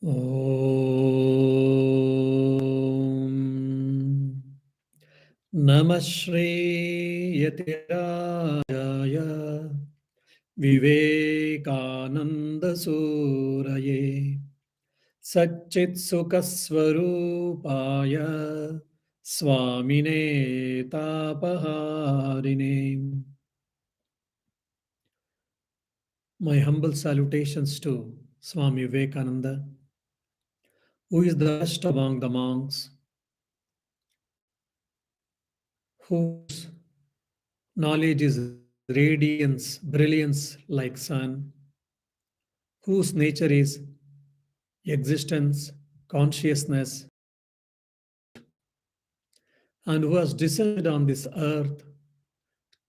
Om Namah Shri Yatirajaya Vivekananda Suraye Satchit Sukaswarupaya Swamine Tapaharine. My humble salutations to Swami Vivekananda, who is the best among the monks, whose knowledge is radiance, brilliance like sun, whose nature is existence, consciousness, and who has descended on this earth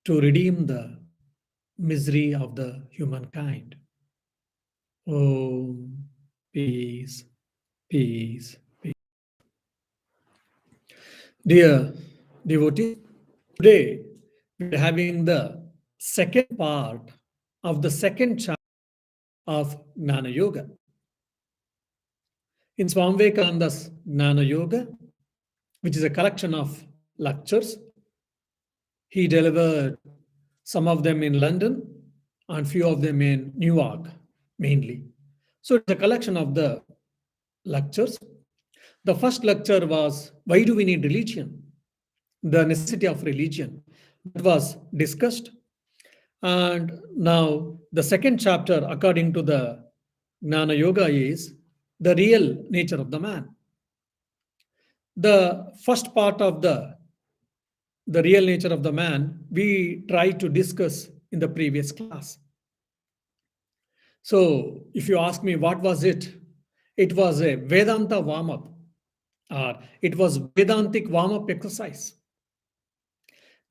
to redeem the misery of the humankind. Oh, peace, peace, peace. Dear devotees, today we're having the second part of the second chapter of Jnana Yoga. In Swami Vivekananda's Jnana Yoga, which is a collection of lectures, he delivered some of them in London and few of them in New York, mainly. So it's a collection of the lectures. The first lecture was, why do we need religion? The necessity of religion. That was discussed. And now the second chapter, according to the Jnana Yoga, is the real nature of the man. The first part of the real nature of the man, we tried to discuss in the previous class. So if you ask me what was it, it was a Vedanta warm-up, or it was Vedantic warm-up exercise.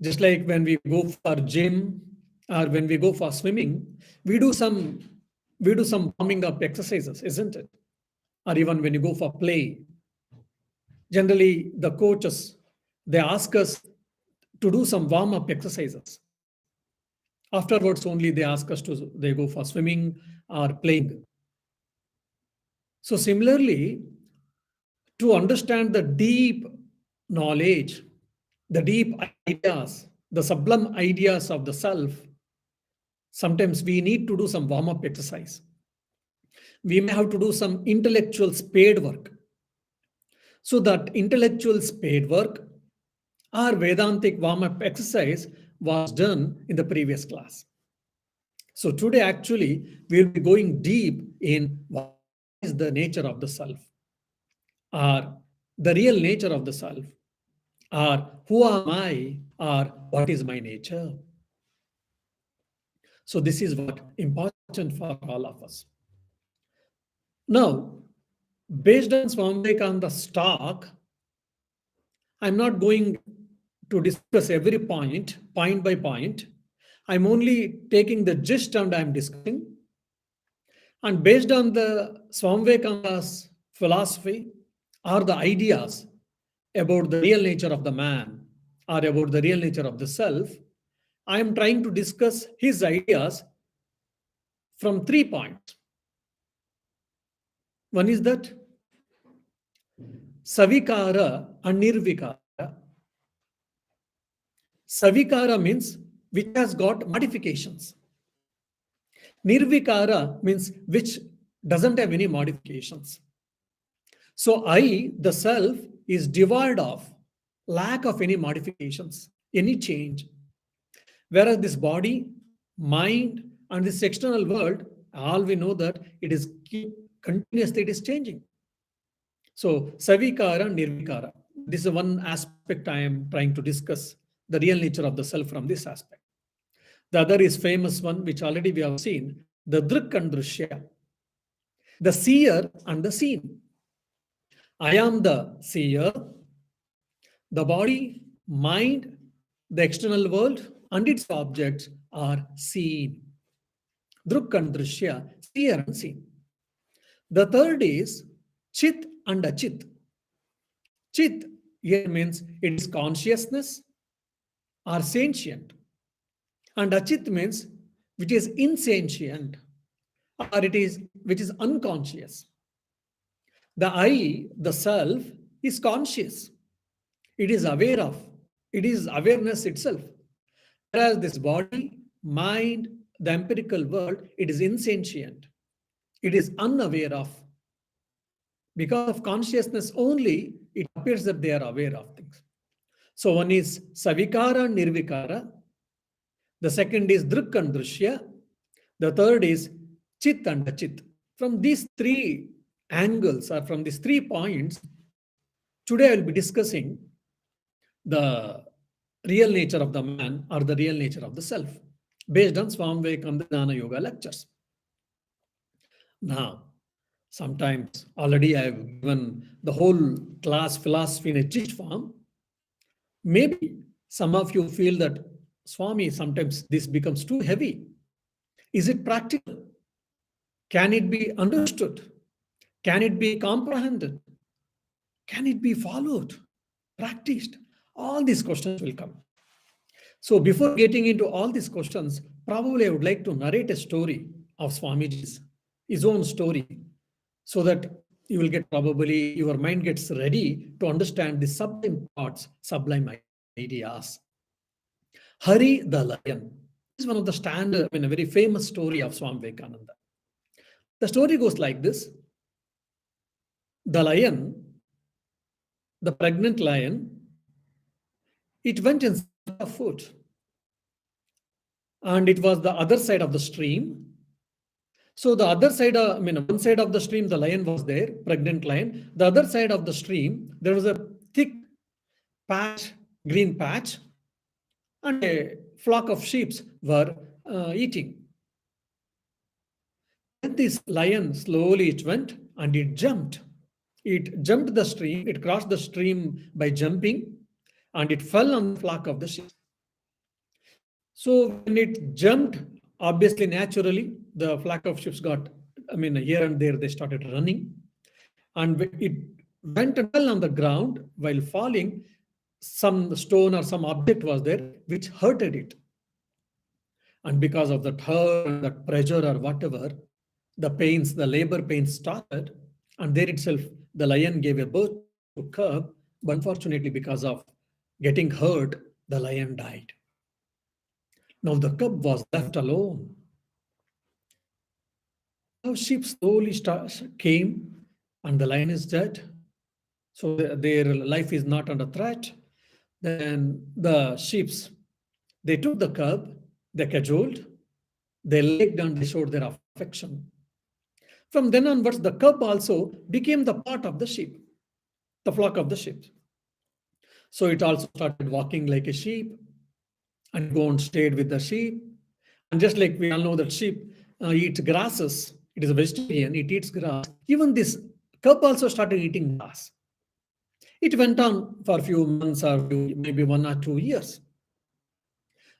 Just like when we go for gym or when we go for swimming, we do some warming up exercises, isn't it? Or even when you go for play, generally the coaches, they ask us to do some warm-up exercises. Afterwards only they ask us to, they go for swimming or playing. So similarly, to understand the deep knowledge, the deep ideas, the sublime ideas of the self, sometimes we need to do some warm-up exercise. We may have to do some intellectual spade work. So that intellectual spade work or Vedantic warm-up exercise was done in the previous class. So today actually we'll be going deep in what is the nature of the self, or the real nature of the self, or who am I, or what is my nature. So this is what important for all of us. Now, based on Swami Vivekananda's talk, I'm not going to discuss every point by point. I'm only taking the gist and I'm discussing. And based on the Swami Vivekananda's philosophy or the ideas about the real nature of the man or about the real nature of the self, I am trying to discuss his ideas from 3 points. One is that Savikara and Nirvikara. Savikara means which has got modifications. Nirvikara means which doesn't have any modifications. So I, the self, is devoid of lack of any modifications, any change. Whereas this body, mind, and this external world, all we know that it is continuously it is changing. So Savikara and Nirvikara. This is one aspect I am trying to discuss, the real nature of the self from this aspect. The other is famous one, which already we have seen, the Drik and Drishya, the seer and the seen. I am the seer, the body, mind, the external world, and its objects are seen. Drik and Drishya, seer and seen. The third is Chit and Achit. Chit here means it is consciousness or sentient. And Achit means which is insentient or it is which is unconscious. The I, the self, is conscious. It is aware of. It is awareness itself. Whereas this body, mind, the empirical world, it is insentient. It is unaware of. Because of consciousness only, it appears that they are aware of things. So one is Savikara and Nirvikara. The second is Drik and Drishya. The third is Chit and Achit. From these three angles or from these 3 points, today I will be discussing the real nature of the man or the real nature of the self based on Swami Vivekananda Jnana Yoga lectures. Now, sometimes already I have given the whole class philosophy in a gist form. Maybe some of you feel that Swami, sometimes this becomes too heavy. Is it practical? Can it be understood? Can it be comprehended? Can it be followed, practiced? All these questions will come. So before getting into all these questions, probably I would like to narrate a story of Swamiji's, his own story, so that you will get probably your mind gets ready to understand the sublime thoughts, sublime ideas. Hari the lion. This is one of the standard, a very famous story of Swami Vivekananda. The story goes like this. The lion, the pregnant lion, it went in search of food. And it was the other side of the stream. So the other side, one side of the stream, the lion was there, pregnant lion. The other side of the stream, there was a thick patch, green patch, and a flock of sheep were eating. Then this lion slowly it went and it jumped. It jumped the stream, it crossed the stream by jumping, and it fell on the flock of the sheep. So when it jumped, obviously, naturally, the flock of sheep got, here and there they started running. And it went and fell on the ground while falling. Some stone or some object was there which hurted it. And because of that hurt and that pressure or whatever, the pains, the labor pains started. And there itself, the lion gave a birth to cub. But unfortunately, because of getting hurt, the lion died. Now the cub was left alone. Now sheep slowly came and the lion is dead. So their life is not under threat. Then the sheep, they took the cub, they cajoled, they licked and they showed their affection. From then onwards, the cub also became the part of the sheep, the flock of the sheep. So it also started walking like a sheep and go and stayed with the sheep. And just like we all know that sheep eats grasses, it is a vegetarian, it eats grass. Even this cub also started eating grass. It went on for a few months or maybe 1 or 2 years.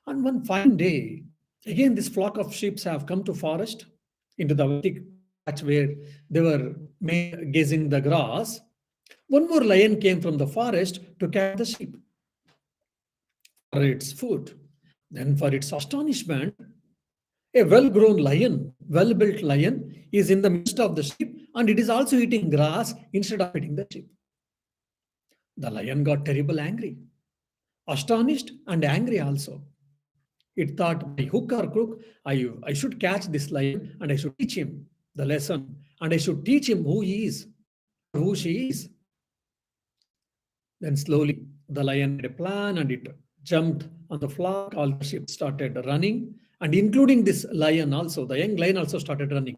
And one fine day, again this flock of sheep have come to forest, into the thick patch where they were gazing the grass. One more lion came from the forest to catch the sheep for its food. Then for its astonishment, a well-grown lion, well-built lion is in the midst of the sheep and it is also eating grass instead of eating the sheep. The lion got terribly angry, astonished and angry also. It thought, by hook or crook, I should catch this lion and I should teach him the lesson and I should teach him who he is, who she is. Then slowly the lion made a plan and it jumped on the flock. All the sheep started running, and including this lion also, the young lion also started running.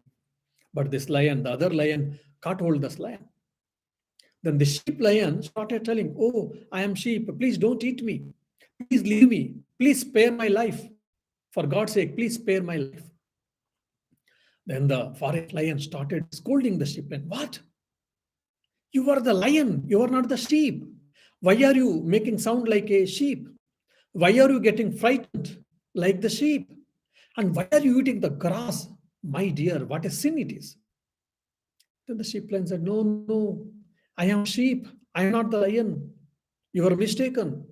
But this lion, the other lion, caught hold of this lion. Then the sheep lion started telling, "Oh, I am sheep. Please don't eat me. Please leave me. Please spare my life. For God's sake, please spare my life." Then the forest lion started scolding the sheep. And what? You are the lion. You are not the sheep. Why are you making sound like a sheep? Why are you getting frightened like the sheep? And why are you eating the grass? My dear, what a sin it is. Then the sheep lion said, "No, no, I am sheep. I am not the lion. You are mistaken.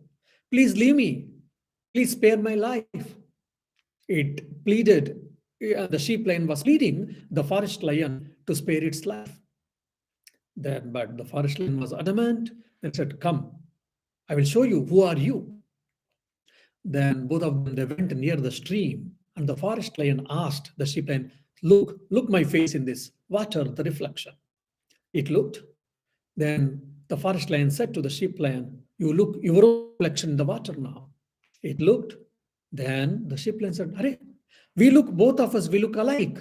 Please leave me. Please spare my life." It pleaded, the sheep lion was pleading the forest lion to spare its life. Then, but the forest lion was adamant and said, "Come, I will show you who are you." Then both of them they went near the stream, and the forest lion asked the sheep lion, look my face in this water, the reflection." It looked. Then the forest lion said to the sheep lion, "You look your own reflection in the water now." It looked. Then the sheep lion said, "Arey, we look, both of us, we look alike.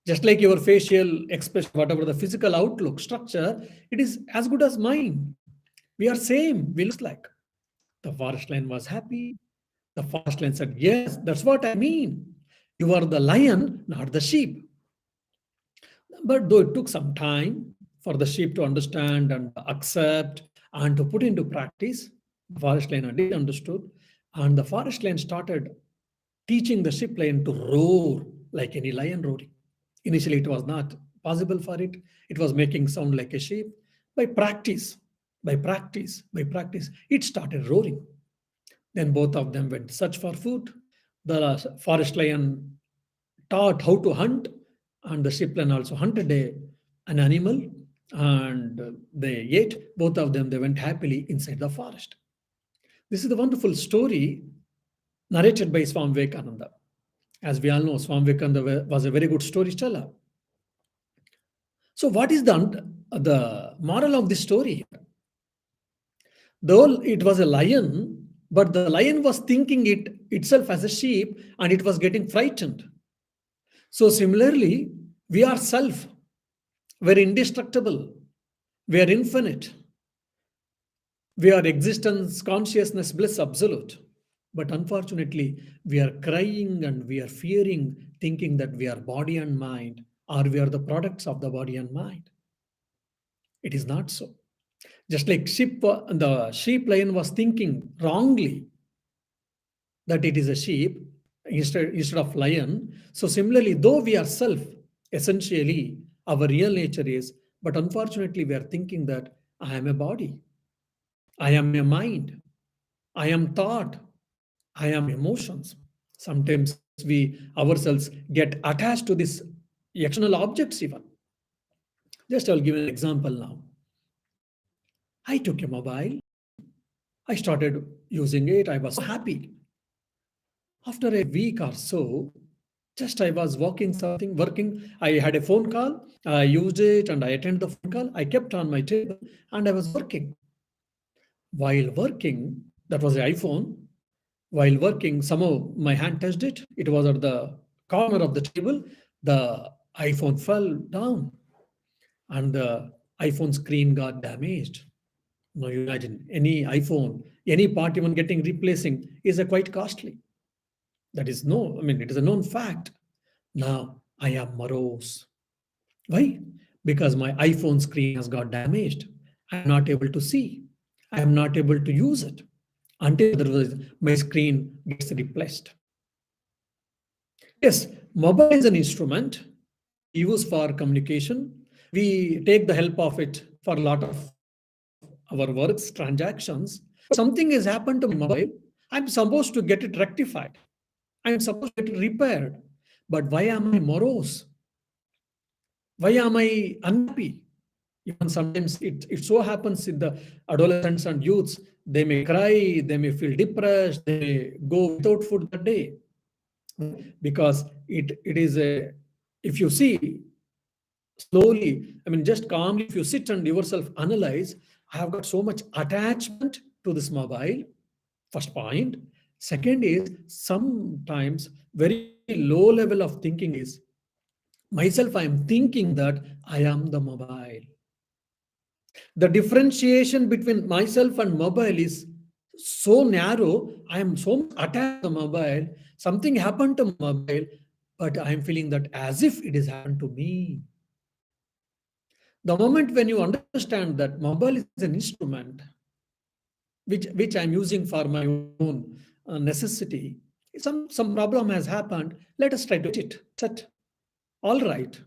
Just like your facial expression, whatever the physical outlook, structure, it is as good as mine. We are same, we look like." The forest lion was happy. The forest lion said, "Yes, that's what I mean. You are the lion, not the sheep." But though it took some time for the sheep to understand and accept and to put into practice, the forest lion did understood. And the forest lion started teaching the sheep lion to roar like any lion roaring. Initially, it was not possible for it. It was making sound like a sheep. By practice, by practice, it started roaring. Then both of them went to search for food. The forest lion taught how to hunt, and the sheep lion also hunted an animal, and they ate. Both of them, they went happily inside the forest. This is the wonderful story narrated by Swami Vivekananda. As we all know, Swami Vivekananda was a very good storyteller. So, what is the moral of this story? Though it was a lion, but the lion was thinking it itself as a sheep, and it was getting frightened. So, similarly, we are self, we are indestructible, we are infinite, we are existence, consciousness, bliss, absolute. But unfortunately, we are crying and we are fearing, thinking that we are body and mind, or we are the products of the body and mind. It is not so. Just like the sheep lion was thinking wrongly that it is a sheep instead of lion. So similarly, though we are self, essentially our real nature is, but unfortunately we are thinking that I am a body, I am a mind, I am thought, I am emotions. Sometimes we ourselves get attached to these external objects even. Just I'll give an example now. I took a mobile, I started using it, I was so happy. After a week or so, just I was working. I had a phone call, I used it and I attended the phone call. I kept on my table and I was working. While working, that was the iPhone. While working, somehow my hand touched it. It was at the corner of the table. The iPhone fell down and the iPhone screen got damaged. Now you imagine any iPhone, any part even getting replacing is a quite costly. That is it is a known fact. Now I am morose. Why? Because my iPhone screen has got damaged. I am not able to see. I am not able to use it until my screen gets replaced. Yes, mobile is an instrument we use for communication. We take the help of it for a lot of our works, transactions. Something has happened to my mobile. I'm supposed to get it rectified. I'm supposed to get it repaired. But why am I morose? Why am I unhappy? Even sometimes it so happens in the adolescents and youths, they may cry, they may feel depressed, they may go without food that day. Because it is a, if you see slowly, just calmly, if you sit and yourself analyze, I have got so much attachment to this mobile. First point. Second is sometimes very low level of thinking is myself, I am thinking that I am the mobile. The differentiation between myself and mobile is so narrow. I am so much attached to the mobile. Something happened to mobile, but I am feeling that as if it has happened to me. The moment when you understand that mobile is an instrument which I'm using for my own necessity, some problem has happened. Let us try to fix it. Set. All right.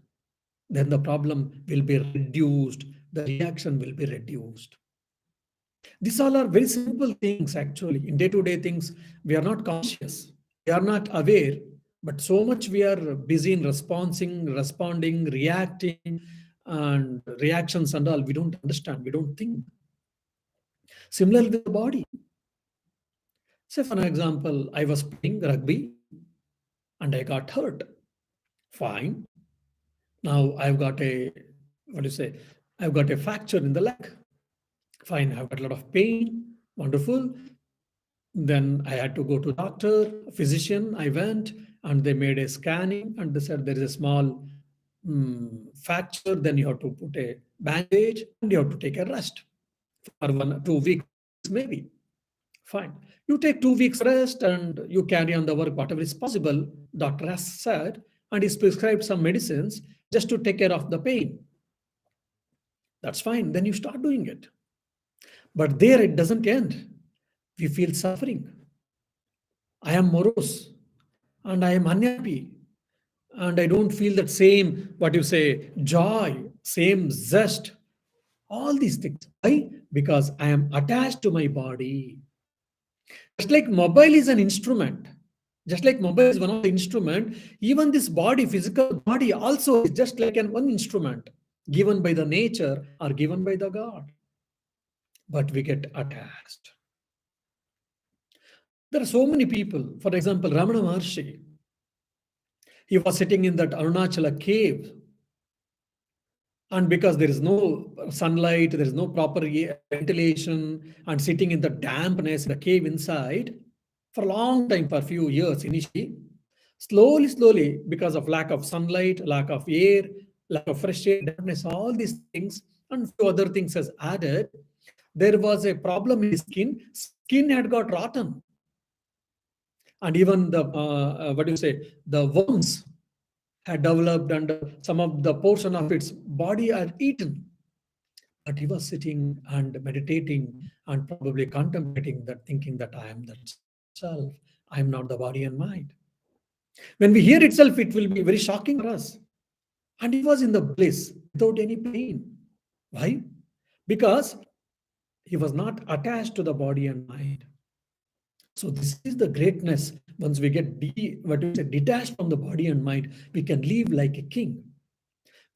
Then the problem will be reduced. The reaction will be reduced. These all are very simple things actually. In day-to-day things, we are not conscious. We are not aware, but so much we are busy in responding, reacting, and reactions and all, we don't understand, we don't think. Similarly with the body. Say, for example, I was playing rugby and I got hurt. Fine. Now I've got a, what do you say? I've got a fracture in the leg. Fine. I've got a lot of pain. Wonderful. Then I had to go to doctor, physician. I went and they made a scanning and they said there is a small fracture. Then you have to put a bandage and you have to take a rest for 1 2 weeks maybe. Fine. You take 2 weeks rest and you carry on the work, whatever is possible, doctor has said, and he's prescribed some medicines just to take care of the pain. That's fine. Then you start doing it. But there it doesn't end. We feel suffering. I am morose and I am unhappy. And I don't feel that same, what you say, joy, same zest, all these things. Why? Because I am attached to my body. Just like mobile is an instrument, just like mobile is one of the instrument, even this body, physical body also is just like one instrument given by the nature or given by the God. But we get attached. There are so many people. For example, Ramana Maharshi, he was sitting in that Arunachala cave. And because there is no sunlight, there is no proper ventilation, and sitting in the dampness in the cave inside for a long time, for a few years initially, slowly, because of lack of sunlight, lack of air, lack of fresh air, dampness, all these things, and few other things has added, there was a problem in his skin. Skin had got rotten. And even the, what do you say, the worms had developed and some of the portion of its body are eaten. But he was sitting and meditating and probably contemplating that, thinking that I am that self. I am not the body and mind. When we hear itself, it will be very shocking for us. And he was in the bliss without any pain. Why? Because he was not attached to the body and mind. So this is the greatness. Once we get detached from the body and mind, we can live like a king.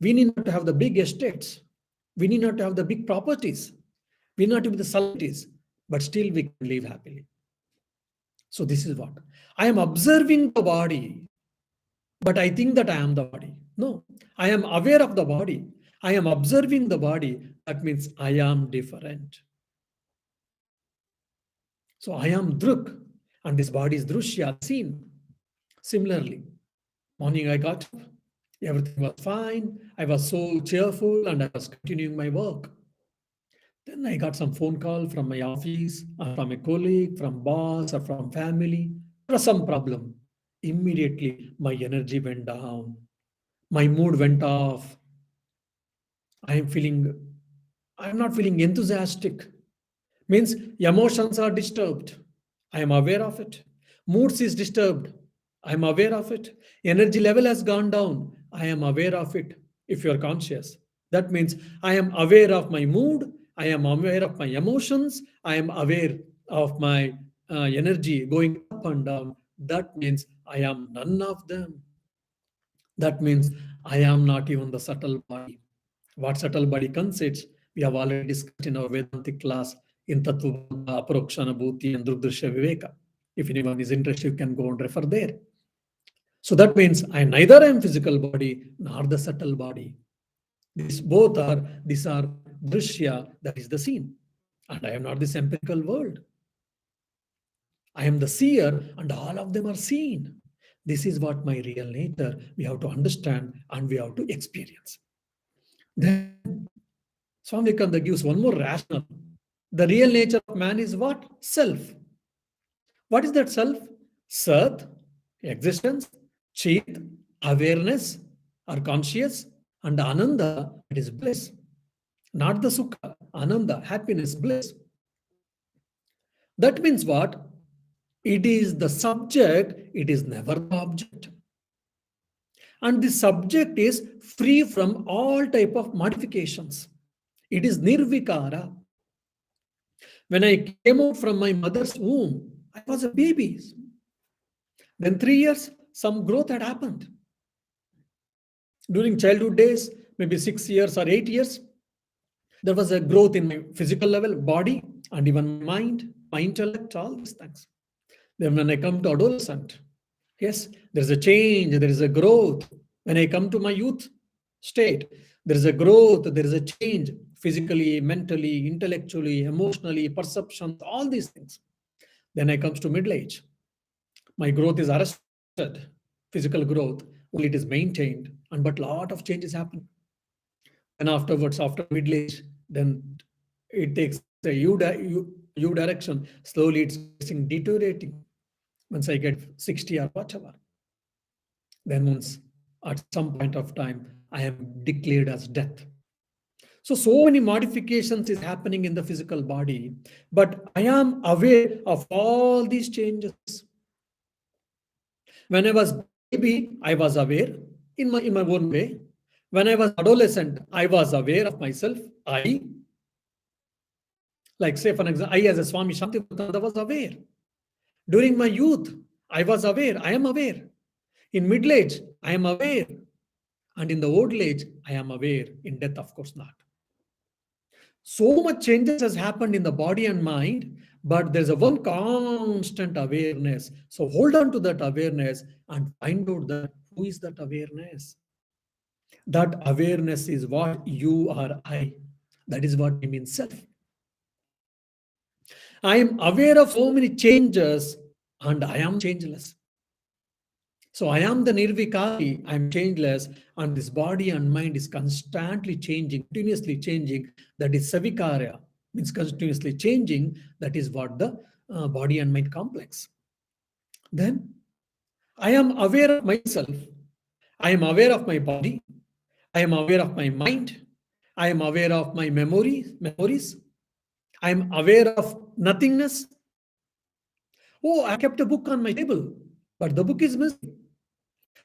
We need not to have the big estates. We need not to have the big properties. We need not to be the celebrities, but still we can live happily. So this is what I am observing the body, but I think that I am the body. No, I am aware of the body. I am observing the body. That means I am different. So I am Druk, and this body is Drushya, seen. Similarly, morning I got up, everything was fine. I was so cheerful and I was continuing my work. Then I got some phone call from my office, or from a colleague, from boss, or from family. There was some problem. Immediately, my energy went down. My mood went off. I'm not feeling enthusiastic. Means emotions are disturbed. I am aware of it. Moods is disturbed. I am aware of it. Energy level has gone down. I am aware of it. If you are conscious, that means I am aware of my mood. I am aware of my emotions. I am aware of my energy going up and down. That means I am none of them. That means I am not even the subtle body. What subtle body consists, we have already discussed in our Vedantic class in Tattva, Aparokshana Bhuti, and Drugdrishya Viveka. If anyone is interested, you can go and refer there. So that means I neither am physical body nor the subtle body. These are drishya, that is the seen. And I am not this empirical world. I am the seer and all of them are seen. This is what my real nature we have to understand and we have to experience. Then Swami Vivekananda gives one more rationale. The real nature of man is what? Self. What is that self? Sat, existence, Chit, awareness or conscious, and Ananda, it is bliss. Not the Sukha, Ananda, happiness, bliss. That means what? It is the subject, it is never the object. And the subject is free from all type of modifications. It is nirvikara. When I came out from my mother's womb, I was a baby. Then 3 years, some growth had happened. During childhood days, maybe 6 years or 8 years, there was a growth in my physical level, body, and even my mind, my intellect, all these things. Then when I come to adolescent, yes, there is a change, there is a growth. When I come to my youth state, there is a growth, there is a change physically, mentally, intellectually, emotionally, perceptions, all these things. Then I comes to middle age. My growth is arrested, physical growth, only it is maintained, and but lot of changes happen. And afterwards, after middle age, then it takes a U direction. Slowly it's getting deteriorating. Once I get 60 or whatever, then once at some point of time, I am declared as death. So many modifications is happening in the physical body, but I am aware of all these changes. When I was baby, I was aware in my own way. When I was adolescent, I was aware of myself. Like say for example, I as a Swami Shantivratananda was aware. During my youth, I was aware. I am aware. In middle age, I am aware. And in the old age, I am aware. In death, of course not. So much changes has happened in the body and mind, but there's a one constant awareness. So hold on to that awareness and find out that who is that awareness. That awareness is what you are I. That is what I mean self. I am aware of so many changes and I am changeless. So I am the Nirvikari, I am changeless, and this body and mind is constantly changing, continuously changing. That is Savikarya, means continuously changing. That is what the body and mind complex. Then I am aware of myself. I am aware of my body. I am aware of my mind. I am aware of my memories. I am aware of nothingness. Oh, I kept a book on my table, but the book is missing.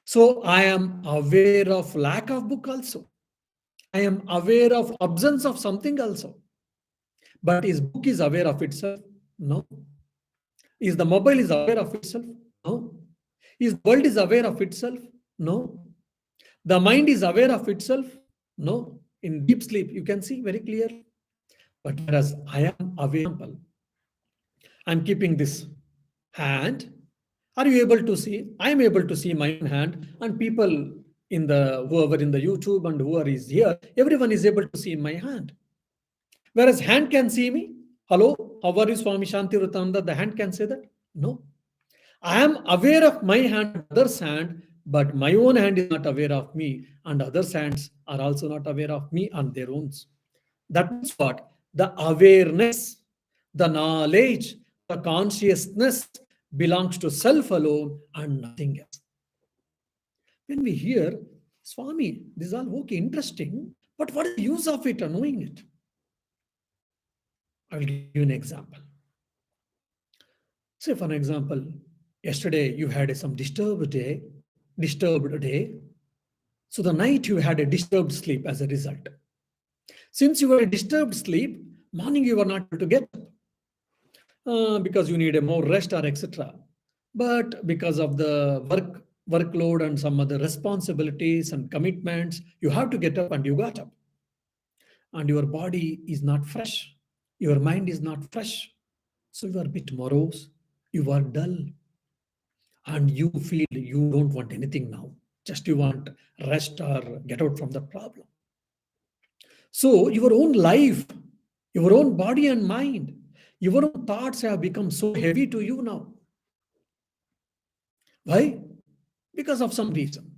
So I am aware of lack of book also. I am aware of absence of something also. But is book is aware of itself? No. Is the mobile is aware of itself? No. Is the world is aware of itself? No. The mind is aware of itself? No. In deep sleep, you can see very clearly. But whereas I am aware, I'm keeping this hand. Are you able to see? I am able to see my hand, and people in the whoever in the YouTube and whoever is here, everyone is able to see my hand. Whereas hand can see me. Hello, how are you, Swami Shantivratananda? The hand can say that. No. I am aware of my hand, others' hand, but my own hand is not aware of me, and others' hands are also not aware of me on their own. That means what? The awareness, the knowledge, the consciousness belongs to self alone and nothing else. When we hear, Swami, this is all okay, interesting, but what is the use of it or knowing it? I will give you an example. Say, for an example, yesterday you had some disturbed day. So the night you had a disturbed sleep as a result. Since you were a disturbed sleep, morning you were not able to get up because you need a more rest or etc. But because of the workload and some other responsibilities and commitments, you have to get up and you got up. And your body is not fresh. Your mind is not fresh. So you are a bit morose. You are dull. And you feel you don't want anything now. Just you want rest or get out from the problem. So your own life, your own body and mind, your own thoughts have become so heavy to you now. Why? Because of some reason.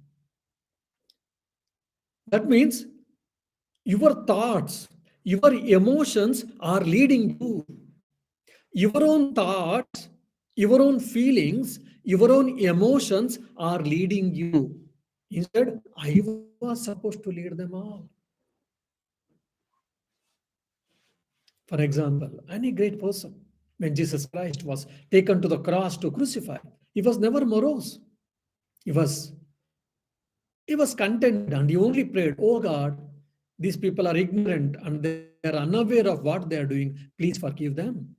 That means your thoughts, your emotions are leading you. Your own thoughts, your own feelings, your own emotions are leading you. Instead, I was supposed to lead them all. For example, any great person, when Jesus Christ was taken to the cross to crucify, he was never morose. He was contented and he only prayed, oh God, these people are ignorant and they are unaware of what they are doing. Please forgive them.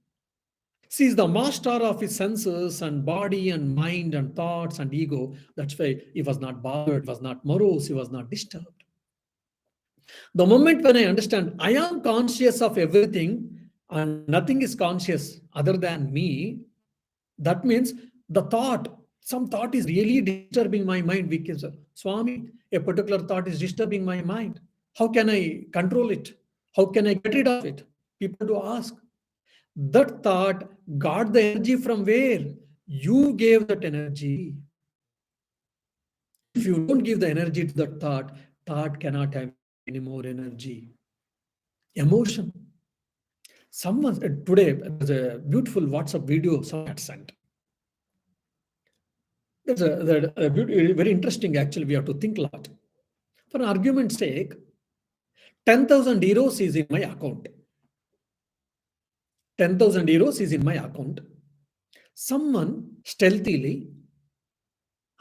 See, he's the master of his senses and body and mind and thoughts and ego. That's why he was not bothered, was not morose, he was not disturbed. The moment when I understand I am conscious of everything and nothing is conscious other than me, that means the thought, some thought is really disturbing my mind. We can say, Swami, a particular thought is disturbing my mind. How can I control it? How can I get rid of it? People do ask. That thought got the energy from where? You gave that energy. If you don't give the energy to that thought, thought cannot have any more energy. Emotion. Someone today, there's a beautiful WhatsApp video someone had sent. Very interesting, actually. We have to think a lot. For argument's sake, 10,000 euros is in my account. 10,000 euros is in my account. Someone stealthily,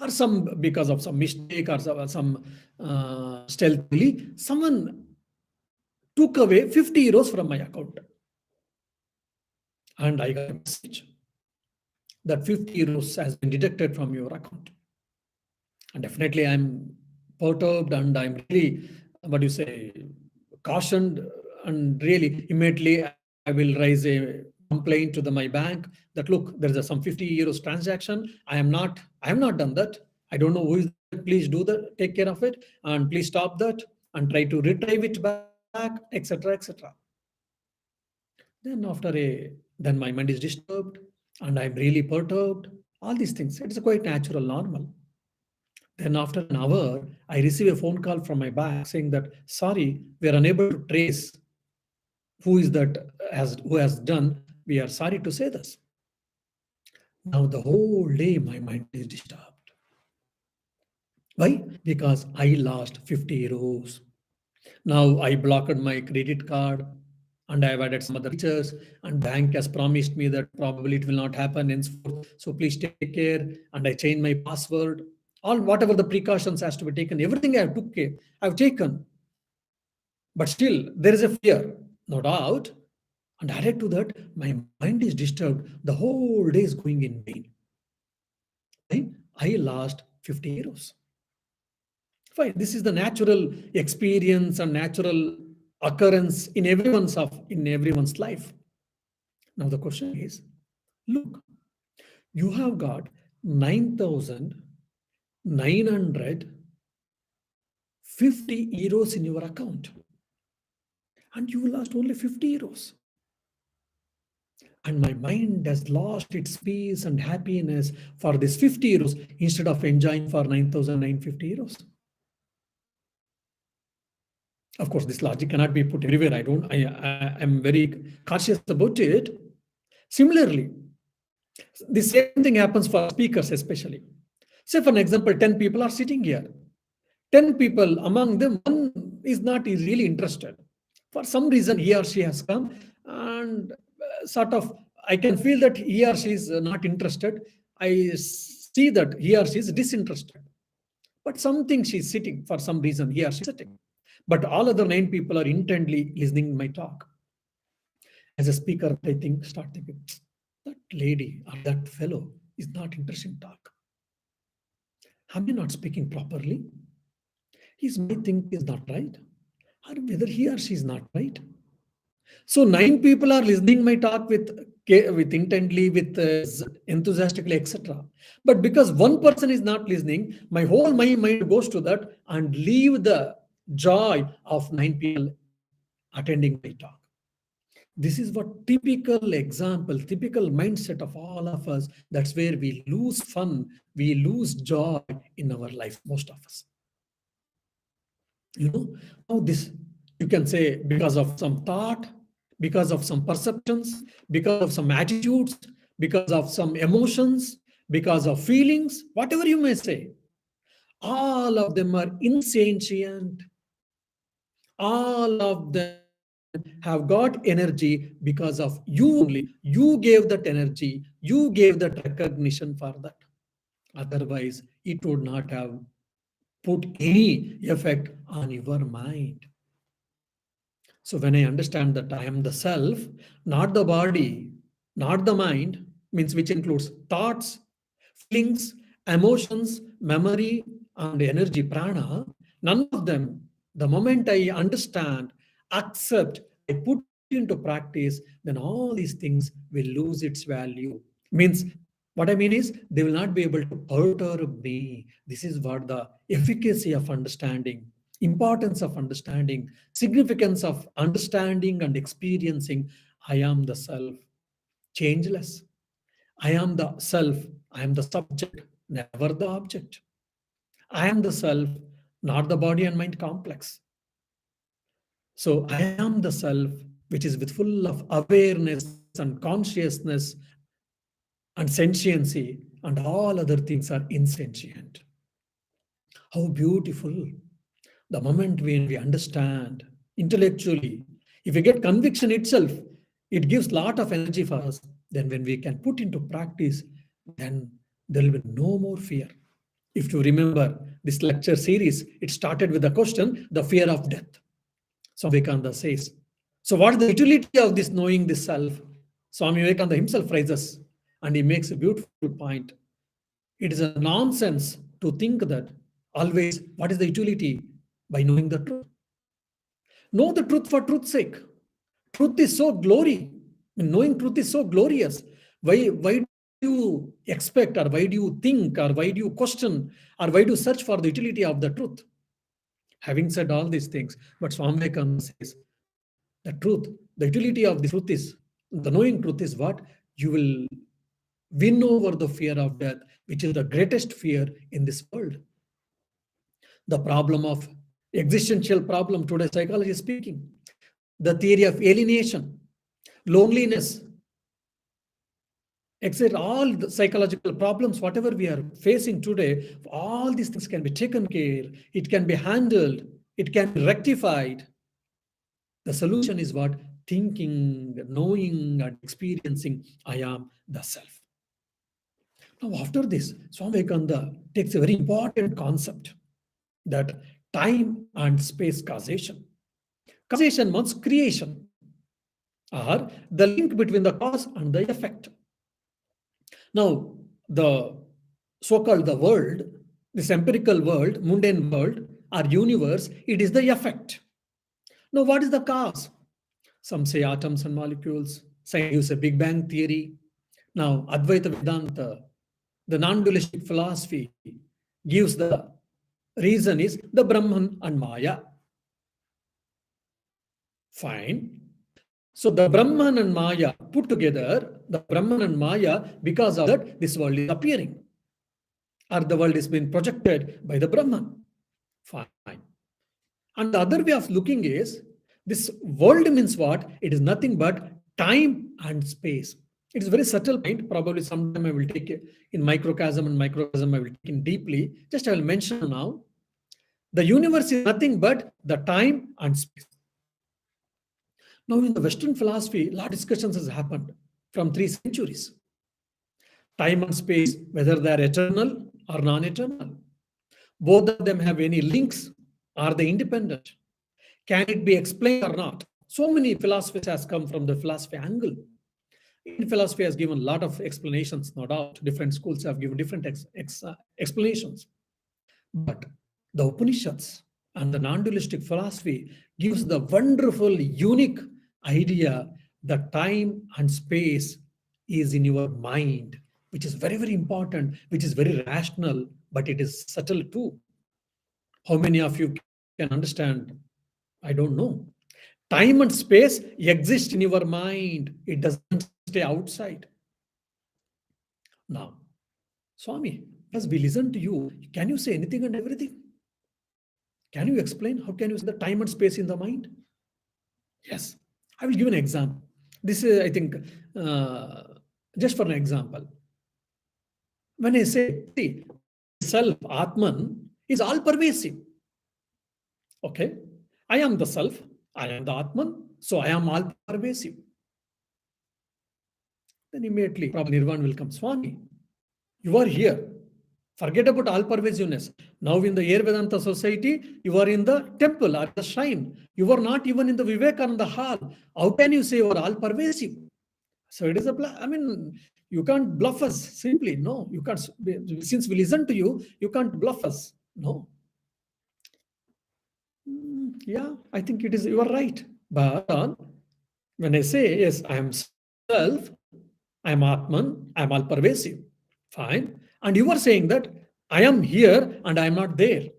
or some because of some mistake or some stealthily, someone took away 50 euros from my account. And I got a message that 50 euros has been deducted from your account. And definitely I'm perturbed and I'm really, what do you say, cautioned, and really immediately I will raise a complaint to my bank that look, there is some 50 euros transaction. I have not done that. I don't know who is that. Please do that, take care of it, and please stop that and try to retrieve it back, etc. etc. Then then my mind is disturbed and I'm really perturbed. All these things. It's quite natural, normal. Then after an hour, I receive a phone call from my bank saying that, sorry, we are unable to trace who is that who has done. We are sorry to say this. Now the whole day my mind is disturbed. Why? Because I lost 50 euros. Now I blocked my credit card and I have added some other features, and bank has promised me that probably it will not happen henceforth. So please take care. And I changed my password. All whatever the precautions has to be taken, everything I've taken. But still, there is a fear, no doubt. And added to that, my mind is disturbed. The whole day is going in vain. I lost 50 euros. Fine. This is the natural experience and natural occurrence in everyone's life. Now the question is, look, you have got 9,950 euros in your account, and you lost only 50 euros. And my mind has lost its peace and happiness for this 50 euros instead of enjoying for 9,950 euros. Of course, this logic cannot be put everywhere. I am very cautious about it. Similarly, the same thing happens for speakers, especially. Say, for an example, 10 people are sitting here. 10 people, among them, one is not really interested. For some reason, he or she has come, and sort of, I can feel that he or she is not interested. I see that he or she is disinterested. But something she's sitting, for some reason, he or she is sitting. But all other 9 people are intently listening to my talk. As a speaker, start thinking, that lady or that fellow is not interested in talk. Am I not speaking properly? Is my thing is not right? Or whether he or she is not right? So 9 people are listening my talk with intently, with enthusiastically, etc. But because one person is not listening, my mind goes to that and leave the joy of 9 people attending my talk. This is what typical example, typical mindset of all of us. That's where we lose fun, we lose joy in our life, most of us. Now this, you can say, because of some thought, because of some perceptions, because of some attitudes, because of some emotions, because of feelings, whatever you may say, all of them are insentient. All of them have got energy because of you only. You gave that energy, you gave that recognition for that. Otherwise, it would not have put any effect on your mind. So when I understand that I am the self, not the body, not the mind, means which includes thoughts, feelings, emotions, memory, and energy, prana, none of them The moment I understand, accept, I put into practice, then all these things will lose its value. Means, what I mean is, they will not be able to perturb me. This is what the efficacy of understanding, importance of understanding, significance of understanding and experiencing. I am the self, changeless. I am the self, I am the subject, never the object. I am the self, not the body and mind complex. So I am the self, which is with full of awareness and consciousness and sentiency, and all other things are insentient. How beautiful. The moment when we understand intellectually, if we get conviction itself, it gives lot of energy for us. Then when we can put into practice, then there will be no more fear. If you remember this lecture series, it started with the question, the fear of death. Swami Vivekananda says. So what is the utility of this knowing this self? Swami Vivekananda himself raises, and he makes a beautiful point. It is a nonsense to think that always, what is the utility by knowing the truth? Know the truth for truth's sake. Truth is so glory. Knowing truth is so glorious. Why do you expect, or why do you think, or why do you question, or why do you search for the utility of the truth? Having said all these things, but Swami Vivekananda says, the truth, the utility of this truth is, the knowing truth is what? You will win over the fear of death, which is the greatest fear in this world. The problem of existential problem today, psychology is speaking, the theory of alienation, loneliness, etc. All the psychological problems, whatever we are facing today, all these things can be taken care, it can be handled, it can be rectified. The solution is what? Thinking, knowing, and experiencing I am the self. Now, after this, Swami Vivekananda takes a very important concept, that time and space causation. Causation means creation, or the link between the cause and the effect. Now, the so-called the world, this empirical world, mundane world, or universe, it is the effect. Now, what is the cause? Some say atoms and molecules. Some use a Big Bang theory. Now, Advaita Vedanta, the non-dualistic philosophy, gives the reason is the Brahman and Maya. Fine. So the Brahman and Maya put together, the Brahman and Maya, because of that, this world is appearing, or the world is being projected by the Brahman. Fine. And the other way of looking is, this world means what? It is nothing but time and space. It is a very subtle point. Probably sometime I will take it in microcosm and microcosm, I will take in deeply. Just I will mention now. The universe is nothing but the time and space. Now, in the Western philosophy, a lot of discussions has happened from 3 centuries. Time and space, whether they are eternal or non-eternal. Both of them have any links? Are they independent? Can it be explained or not? So many philosophies has come from the philosophy angle. Indian philosophy has given a lot of explanations, no doubt. Different schools have given different explanations. But the Upanishads and the non-dualistic philosophy gives the wonderful, unique idea that time and space is in your mind, which is very, very important, which is very rational, but it is subtle too. How many of you can understand? I don't know. Time and space exist in your mind. It doesn't stay outside. Now, Swami, as we listen to you, can you say anything and everything? Can you explain? How can you say the time and space in the mind? Yes, I will give an example. This is, I think, just for an example. When I say, see, self, Atman, is all pervasive. Okay, I am the self, I am the Atman, so I am all pervasive. Then immediately, probably Nirvana will come. Swami, you are here. Forget about all pervasiveness. Now, in the Air Vedanta Society, you are in the temple or the shrine. You are not even in the Vivekananda hall. How can you say you are all pervasive? So it is I mean, you can't bluff us simply. No, you can't. Since we listen to you, you can't bluff us. No. Yeah, I think it is, you are right. But when I say, yes, I am self, I am Atman, I am all pervasive. Fine. And you are saying that I am here and I am not there.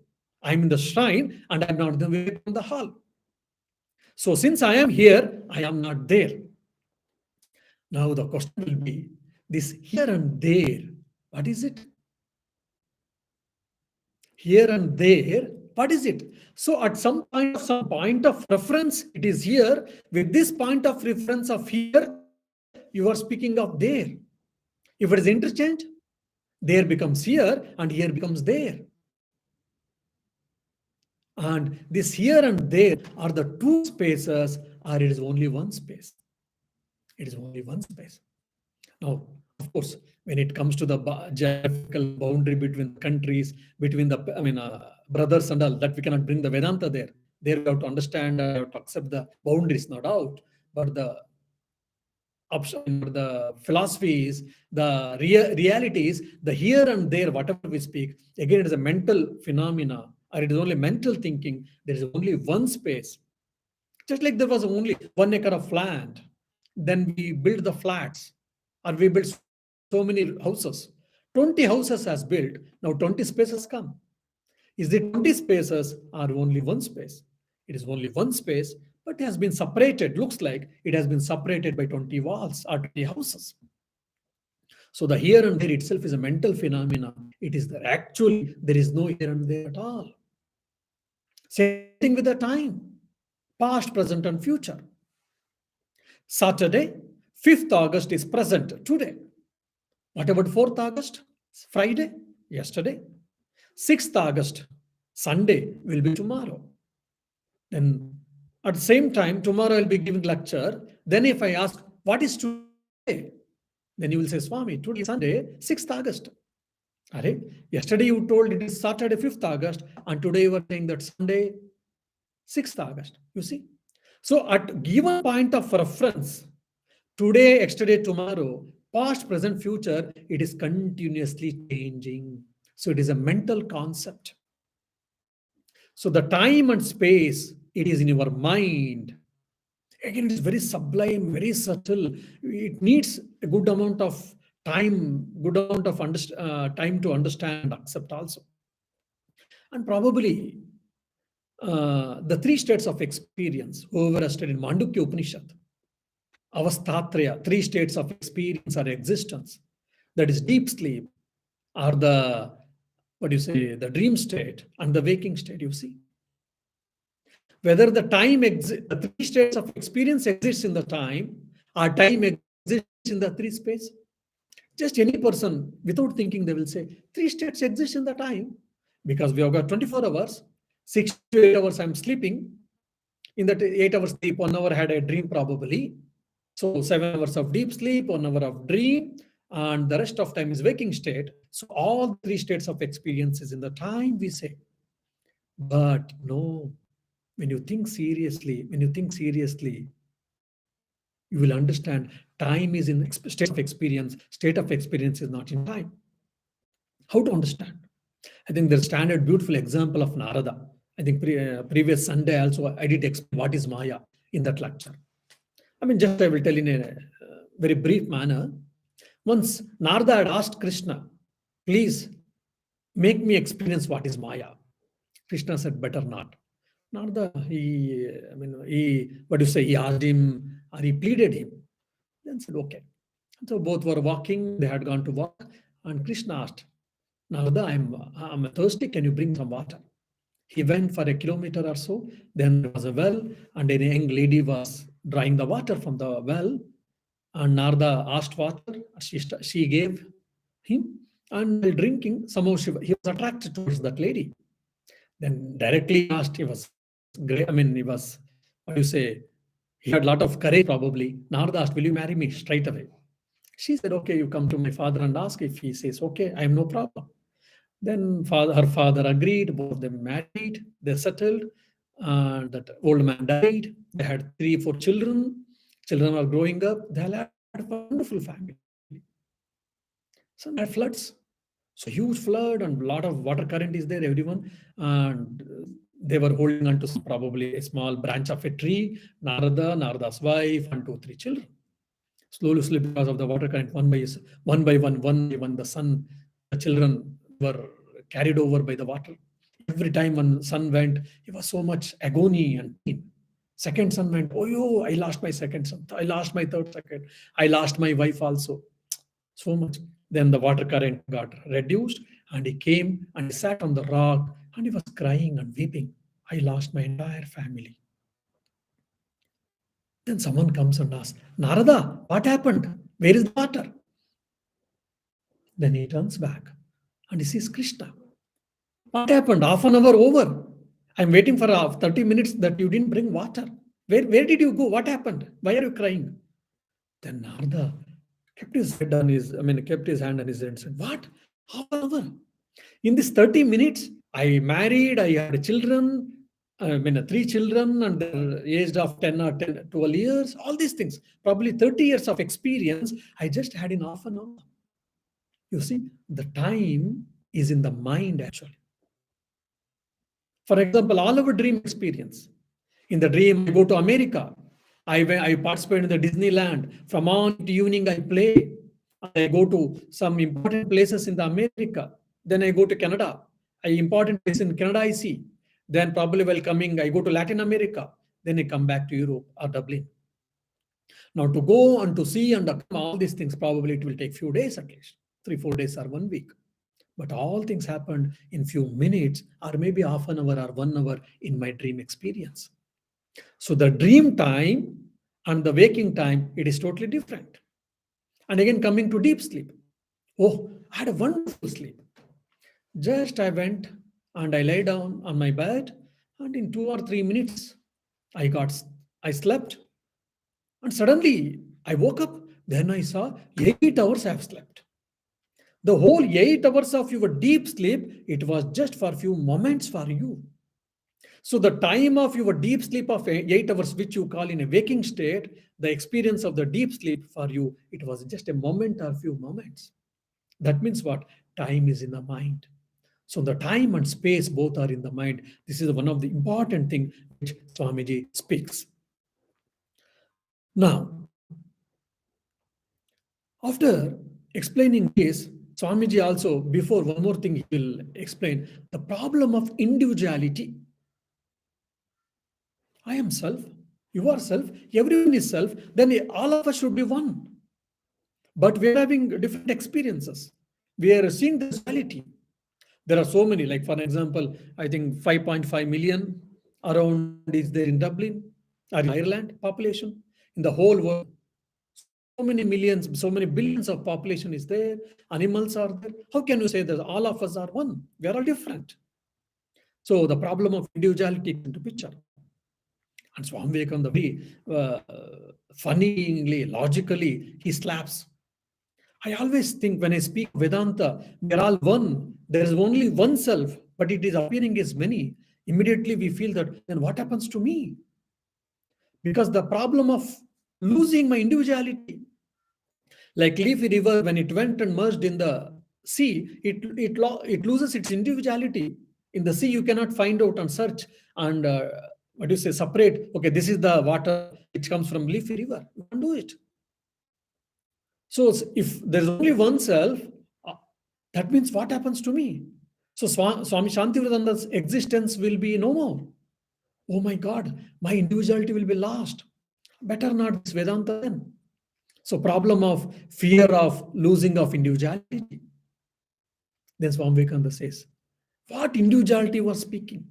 I am in the shrine and I am not in the Vivekananda hall. So since I am here, I am not there. Now the question will be this here and there. What is it? Here and there. What is it? So at some point of reference, it is here. With this point of reference of here, you are speaking of there. If it is interchange, there becomes here and here becomes there. And this here and there are the two spaces, or it is only one space. It is only one space. Now, of course, when it comes to the geographical boundary between the countries, between the brothers and all, that we cannot bring the Vedanta there. There we have to understand and we have to accept the boundaries, no doubt. But the philosophies, the realities, the here and there, whatever we speak, again, it is a mental phenomena, or it is only mental thinking. There is only one space. Just like there was only 1 acre of land, then we build the flats, or we build so many houses. 20 houses has built, now 20 spaces come. Is it 20 spaces or only one space? It is only one space, but it has been separated. Looks like it has been separated by 20 walls or 20 houses. So the here and there itself is a mental phenomena. It is there. Actually, there is no here and there at all. Same thing with the time, past, present, and future. Saturday, 5th August is present today. What about 4th August? Friday, yesterday. 6th August, Sunday will be tomorrow. Then at the same time, tomorrow I'll be giving lecture. Then if I ask, what is today? Then you will say, Swami, today is Sunday, 6th August. Are, yesterday you told it is Saturday, 5th August, and today you are saying that Sunday, 6th August. You see? So at given point of reference, today, yesterday, tomorrow, past, present, future, it is continuously changing. So it is a mental concept. So the time and space, it is in your mind. Again, it is very sublime, very subtle. It needs a good amount of time, good amount of time to understand and accept also. And probably the three states of experience, whoever has studied Mandukya Upanishad, Avastatraya, three states of experience or existence, that is deep sleep, or the, what do you say, the dream state and the waking state, you see. Whether the the three states of experience exists in the time, or time exists in the three space. Just any person, without thinking, they will say, three states exist in the time, because we have got 24 hours, 6 to 8 hours I'm sleeping. In that 8 hours sleep, 1 hour had a dream probably. So 7 hours of deep sleep, 1 hour of dream, and the rest of time is waking state. So all three states of experience is in the time, we say. But no, when you think seriously, you will understand time is in state of experience. State of experience is not in time. How to understand? I think there's a standard beautiful example of Narada. I think previous Sunday also I did explain what is Maya in that lecture. I mean, just I will tell in a very brief manner. Once Narada had asked Krishna, please make me experience what is Maya. Krishna said, better not. Narada, he asked him, or he pleaded him. Then said, okay. So both were walking, they had gone to walk, and Krishna asked, Narada, I'm thirsty, can you bring some water? He went for a kilometer or so, then there was a well, and a young lady was drawing the water from the well, and Narada asked water, she gave him, and while drinking, somehow he was attracted towards that lady. Then directly asked, he was great, he was, what do you say, he had a lot of courage probably. Narada asked, will you marry me straight away? She said, okay, you come to my father and ask. If he says, okay, I have no problem. Then her father agreed, both of them married, they settled, and that old man died. They had 3, 4 children. Children were growing up. They had a wonderful family. So they had floods. So huge flood and a lot of water current is there, everyone. And they were holding onto probably a small branch of a tree. Narada, Narada's wife, and two, three children. Slowly, because of the water current, one by one, the children were carried over by the water. Every time one son went, it was so much agony and pain. Second son went, oh, yo, I lost my second son. I lost my third second. I lost my wife also. So much. Then the water current got reduced, and he came and he sat on the rock and he was crying and weeping. I lost my entire family. Then someone comes and asks, Narada, what happened? Where is the water? Then he turns back and he sees Krishna. What happened? Half an hour over. I'm waiting for 30 minutes that you didn't bring water. Where did you go? What happened? Why are you crying? Then Narada kept his hand on his head and said, what? Half an hour? In this 30 minutes, I married, I had children, three children, and they're aged of 10 or 10, 12 years, all these things. Probably 30 years of experience, I just had in half an hour. You see, the time is in the mind actually. For example, all our dream experience. In the dream, I go to America. I participate in the Disneyland. From morning to evening, I play. I go to some important places in the America. Then I go to Canada. Important place in Canada I see. Then probably while coming, I go to Latin America. Then I come back to Europe or Dublin. Now to go and to see and come all these things, probably it will take few days at least. 3-4 days or 1 week. But all things happened in few minutes or maybe half an hour or 1 hour in my dream experience. So the dream time and the waking time, it is totally different. And again, coming to deep sleep. Oh, I had a wonderful sleep. Just I went and I lay down on my bed, and in 2 or 3 minutes, I slept, and suddenly I woke up. Then I saw 8 hours I have slept. The whole 8 hours of your deep sleep, it was just for a few moments for you. So the time of your deep sleep of 8 hours, which you call in a waking state, the experience of the deep sleep for you, it was just a moment or few moments. That means what? Time is in the mind. So the time and space both are in the mind. This is one of the important things which Swamiji speaks. Now, after explaining this, Swamiji also, before one more thing, he will explain the problem of individuality. I am self, you are self, everyone is self, then all of us should be one. But we are having different experiences. We are seeing this reality. There are so many, like for example, I think 5.5 million around is there in Dublin or in Ireland population. In the whole world, so many millions, so many billions of population is there. Animals are there. How can you say that all of us are one? We are all different. So the problem of individuality comes into picture. And Swami Vivekananda very funnily, logically, he slaps. I always think when I speak Vedanta, we are all one. There is only one self, but it is appearing as many. Immediately we feel that, then what happens to me? Because the problem of losing my individuality, like Leafy River, when it went and merged in the sea, it loses its individuality. In the sea, you cannot find out and search and separate. Okay, this is the water which comes from Leafy River. You can't do it. So if there's only one self, that means what happens to me? So Swami Shantivratananda's existence will be no more. Oh my God, my individuality will be lost. Better not this Vedanta then. So problem of fear of losing of individuality. Then Swami Vivekananda says, what individuality was speaking?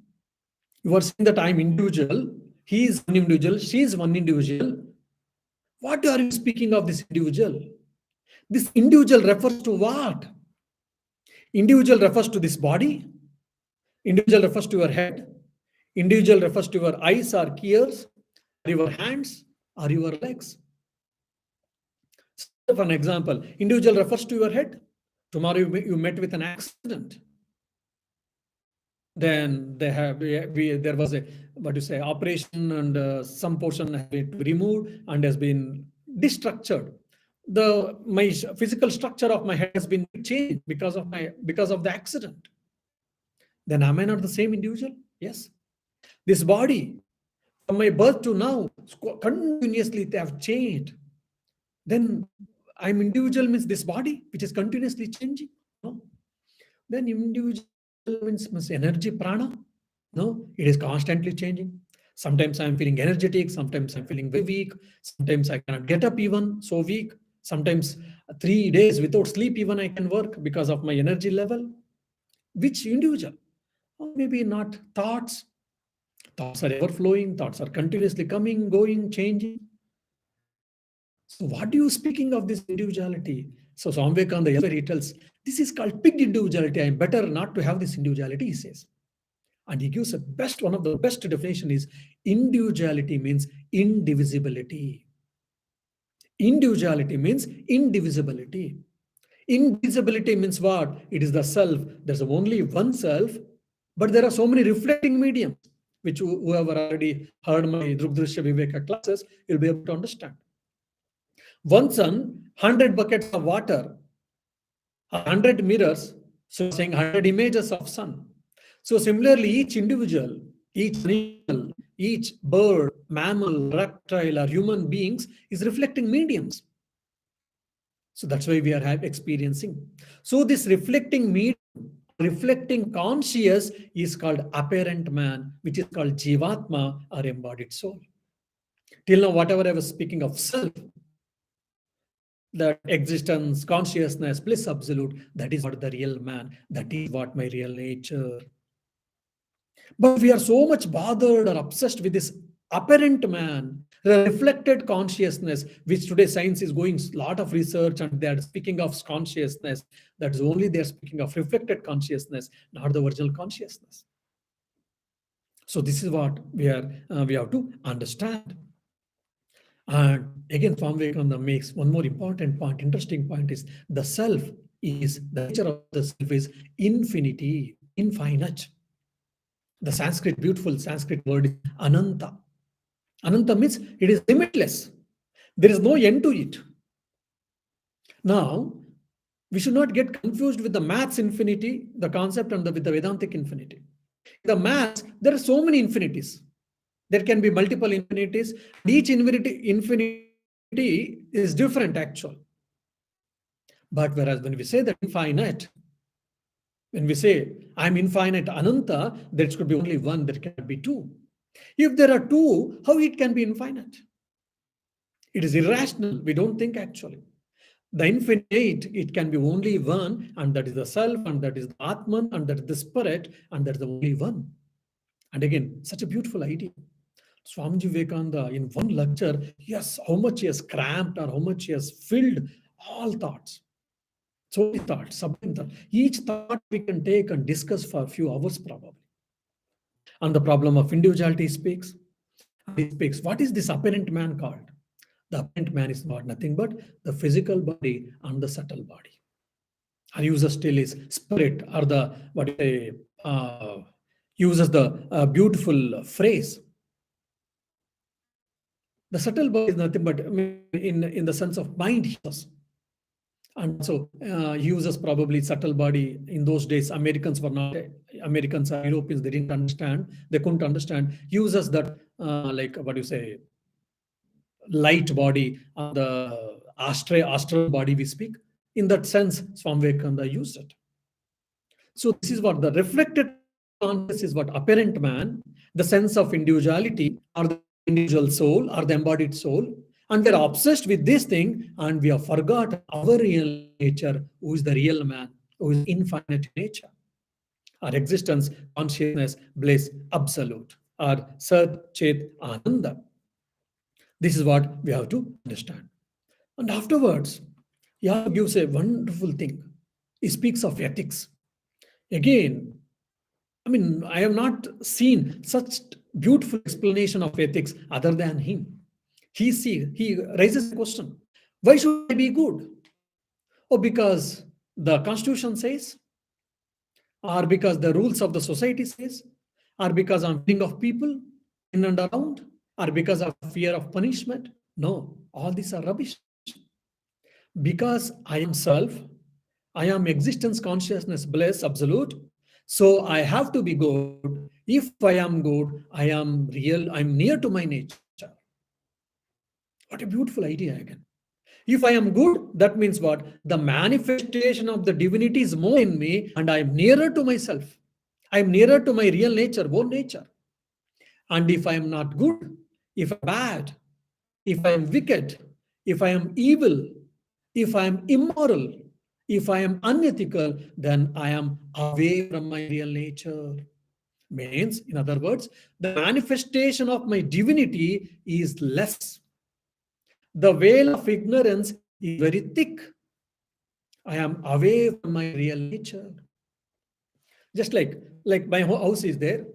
You are saying that I'm individual, he is one individual, she is one individual. What are you speaking of this individual? This individual refers to what? Individual refers to this body. Individual refers to your head. Individual refers to your eyes or ears, or your hands, or your legs. So for an example, individual refers to your head. Tomorrow you met with an accident. Then there was a operation, and some portion has been removed and has been destructured. My physical structure of my head has been changed because of the accident. Then am I not the same individual? Yes. This body, from my birth to now, continuously they have changed. Then I'm individual means this body, which is continuously changing. No. Then individual means energy, prana. No, it is constantly changing. Sometimes I'm feeling energetic, sometimes I'm feeling very weak, sometimes I cannot get up even, so weak. Sometimes 3 days without sleep, even I can work because of my energy level. Which individual? Or maybe not thoughts. Thoughts are ever flowing, thoughts are continuously coming, going, changing. So, what are you speaking of this individuality? So, Swami Vivekananda elsewhere he tells, this is called picked individuality. I'm better not to have this individuality, he says. And he gives one of the best definition is individuality means indivisibility. Individuality means indivisibility. Indivisibility means what? It is the self. There's only one self, but there are so many reflecting mediums, which whoever already heard my Drugdrishya Viveka classes will be able to understand. One sun, 100 buckets of water, 100 mirrors, so saying 100 images of sun. So similarly, each individual, each animal, each bird, mammal, reptile, or human beings is reflecting mediums. So that's why we are experiencing. So this reflecting medium, reflecting conscious is called apparent man, which is called Jivatma or embodied soul. Till now, whatever I was speaking of self, that existence, consciousness, bliss absolute, that is what the real man, that is what my real nature. But we are so much bothered or obsessed with this apparent man, the reflected consciousness, which today science is going a lot of research and they are speaking of consciousness. That is only they are speaking of reflected consciousness, not the original consciousness. So this is what we have to understand. And again, Swami Vivekananda makes one more important point, interesting point is the self is, the nature of the self is infinity, infinite. The Sanskrit, beautiful Sanskrit word is Ananta. Ananta means it is limitless. There is no end to it. Now, we should not get confused with the maths infinity, the concept, and with the Vedantic infinity. The maths, there are so many infinities. There can be multiple infinities. Each infinity is different, actually. But whereas when we say that infinite, when we say I'm infinite, Ananta, there could be only one, there can be two. If there are two, how it can be infinite? It is irrational. We don't think actually. The infinite, it can be only one, and that is the self, and that is the Atman, and that is the spirit, and that's the only one. And again, such a beautiful idea. Swamiji Vivekananda, in one lecture, yes, how much he has cramped or how much he has filled all thoughts. So many thoughts, sublime thoughts. Each thought we can take and discuss for a few hours probably. And the problem of individuality speaks. And he speaks, what is this apparent man called? The apparent man is not nothing but the physical body and the subtle body. I uses still is spirit or the what they uses the beautiful phrase. The subtle body is nothing but in the sense of mind. He says. And so he uses probably subtle body. In those days, Americans were not Americans or Europeans. They didn't understand. They couldn't understand. He uses that like what do you say, light body, the astral body we speak. In that sense, Swami Vivekananda used it. So this is what the reflected consciousness is, what apparent man, the sense of individuality or the individual soul or the embodied soul. And we are obsessed with this thing and we have forgotten our real nature, who is the real man, who is infinite nature. Our existence, consciousness, bliss, absolute, our Sat Chet Ananda. This is what we have to understand. And afterwards, he also gives a wonderful thing. He speaks of ethics. Again, I mean, I have not seen such beautiful explanation of ethics other than him. He raises a question. Why should I be good? Or because the constitution says, or because the rules of the society says, or because I'm thinking of people in and around, or because of fear of punishment? No, all these are rubbish. Because I am self, I am existence, consciousness, bliss, absolute. So I have to be good. If I am good, I am real, I'm near to my nature. What a beautiful idea again. If I am good, that means what? The manifestation of the divinity is more in me and I am nearer to myself. I am nearer to my real nature, own nature. And if I am not good, if I'm bad, if I am wicked, if I am evil, if I am immoral, if I am unethical, then I am away from my real nature. Means, in other words, the manifestation of my divinity is less. The veil of ignorance is very thick. I am away from my real nature. Just like my house is there,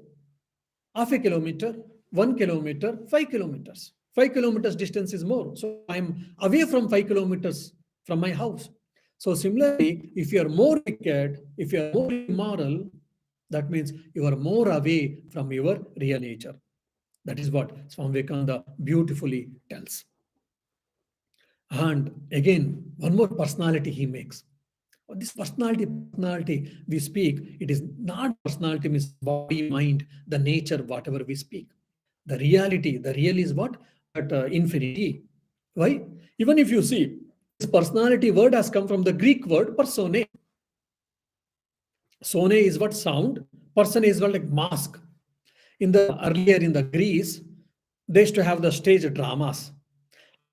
half a kilometer, 1 kilometer, 5 kilometers. 5 kilometers distance is more. So I'm away from 5 kilometers from my house. So similarly, if you are more wicked, if you are more immoral, that means you are more away from your real nature. That is what Swami Vivekananda beautifully tells. And again, one more personality he makes. This personality we speak, it is not personality means body, mind, the nature, whatever we speak. The real is what? That infinity. Why? Even if you see, this personality word has come from the Greek word persone. Sone is what? Sound. Person is what? Like mask. Earlier in the Greece, they used to have the stage dramas.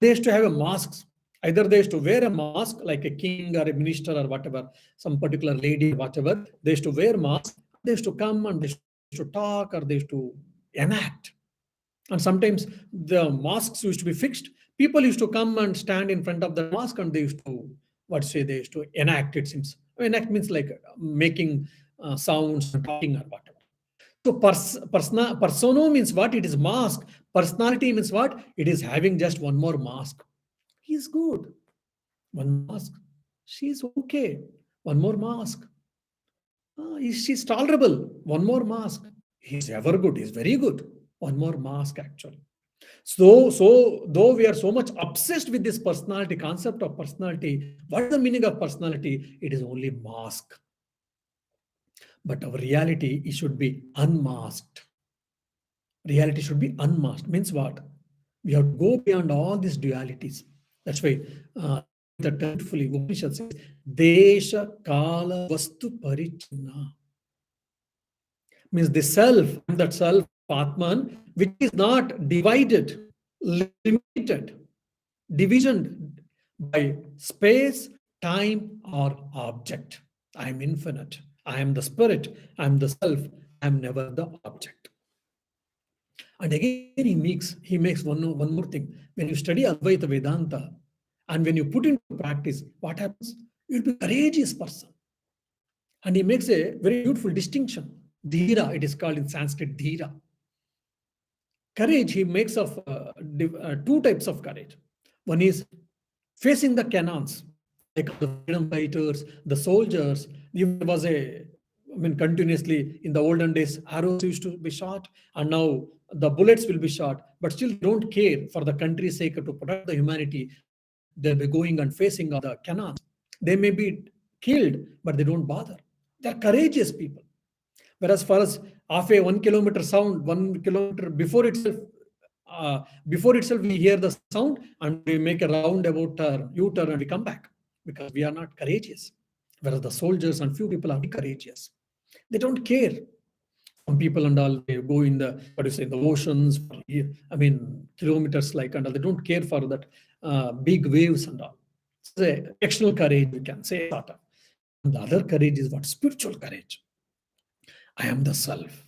They used to have a masks. Either they used to wear a mask like a king or a minister or whatever, some particular lady, whatever. They used to wear masks. They used to come and they used to talk or they used to enact. And sometimes the masks used to be fixed. People used to come and stand in front of the mask and they used to, what say, they used to enact, it seems. Enact means like making sounds and talking or whatever. So persona means what? It is mask. Personality means what? It is having just one more mask. He's good. One more mask. She's okay. One more mask. She's tolerable. One more mask. He's ever good. He's very good. One more mask, actually. So though we are so much obsessed with this personality, concept of personality, what is the meaning of personality? It is only mask. But our reality, it should be unmasked. Reality should be unmasked. Means what? We have to go beyond all these dualities. That's why the beautifully Upanishad says, Desha Kala Vastu Parichinna. Means the self, that self, Atman, which is not divided, limited, division by space, time, or object. I am infinite. I am the spirit. I am the self. I am never the object. And again, he makes one more thing. When you study Advaita Vedanta, and when you put into practice, what happens? You'll be a courageous person. And he makes a very beautiful distinction. Dhira, it is called in Sanskrit, dhira. Courage, he makes of two types of courage. One is facing the cannons, like the freedom fighters, the soldiers. Even there was continuously in the olden days, arrows used to be shot, and now the bullets will be shot, but still they don't care for the country's sake to protect the humanity. They'll be going and facing the cannons. They may be killed, but they don't bother. They're courageous people. Whereas for us, half a 1 kilometer sound, 1 kilometer before itself, we hear the sound and we make a roundabout U-turn and we come back because we are not courageous. Whereas the soldiers and few people are courageous. They don't care. Some people and all, they go in the, what do you say, the oceans, kilometers like, and all. They don't care for that big waves and all. It's the external courage, we can say, sort of. And the other courage is what? Spiritual courage. I am the self.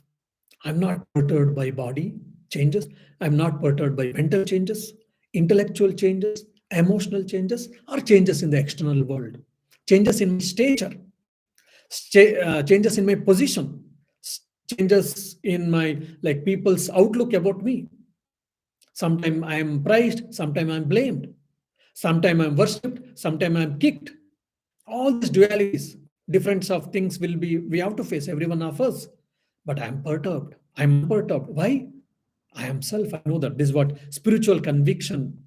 I'm not perturbed by body changes. I'm not perturbed by mental changes, intellectual changes, emotional changes, or changes in the external world. Changes in my stature, changes in my position, changes in my like people's outlook about me. Sometimes I am praised, sometimes I'm blamed, sometimes I'm worshipped, sometimes I'm kicked. All these dualities, difference of things will be, we have to face, every one of us. But I'm perturbed. I'm perturbed. Why? I am self. I know that this is what spiritual conviction,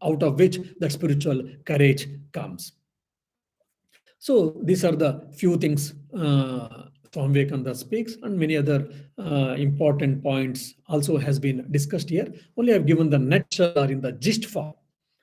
out of which that spiritual courage comes. So these are the few things Swami Vivekananda speaks, and many other important points also has been discussed here. Only I've given the nutshell or in the gist form.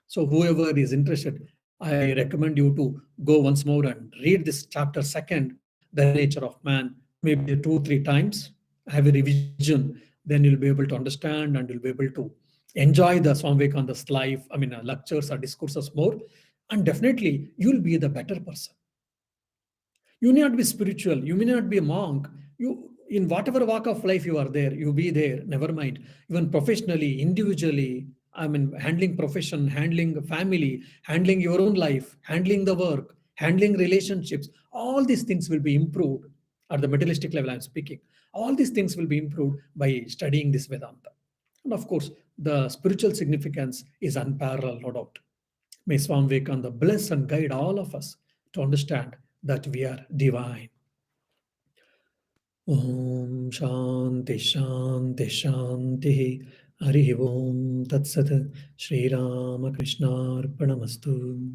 So whoever is interested, I recommend you to go once more and read this chapter second, the nature of man, maybe 2-3 times. Have a revision, then you'll be able to understand and you'll be able to enjoy the Swami Vivekananda's life, lectures or discourses more, and definitely you'll be the better person. You may not be spiritual, you may not be a monk. You, in whatever walk of life you are there, you be there, never mind. Even professionally, individually, handling profession, handling family, handling your own life, handling the work, handling relationships, all these things will be improved at the materialistic level I'm speaking. All these things will be improved by studying this Vedanta. And of course, the spiritual significance is unparalleled, no doubt. May Swami Vivekananda bless and guide all of us to understand that we are divine. Om Shanti Shanti Shanti. Hari Om Tat Sat. Shri Rama Krishna Arpanamastu.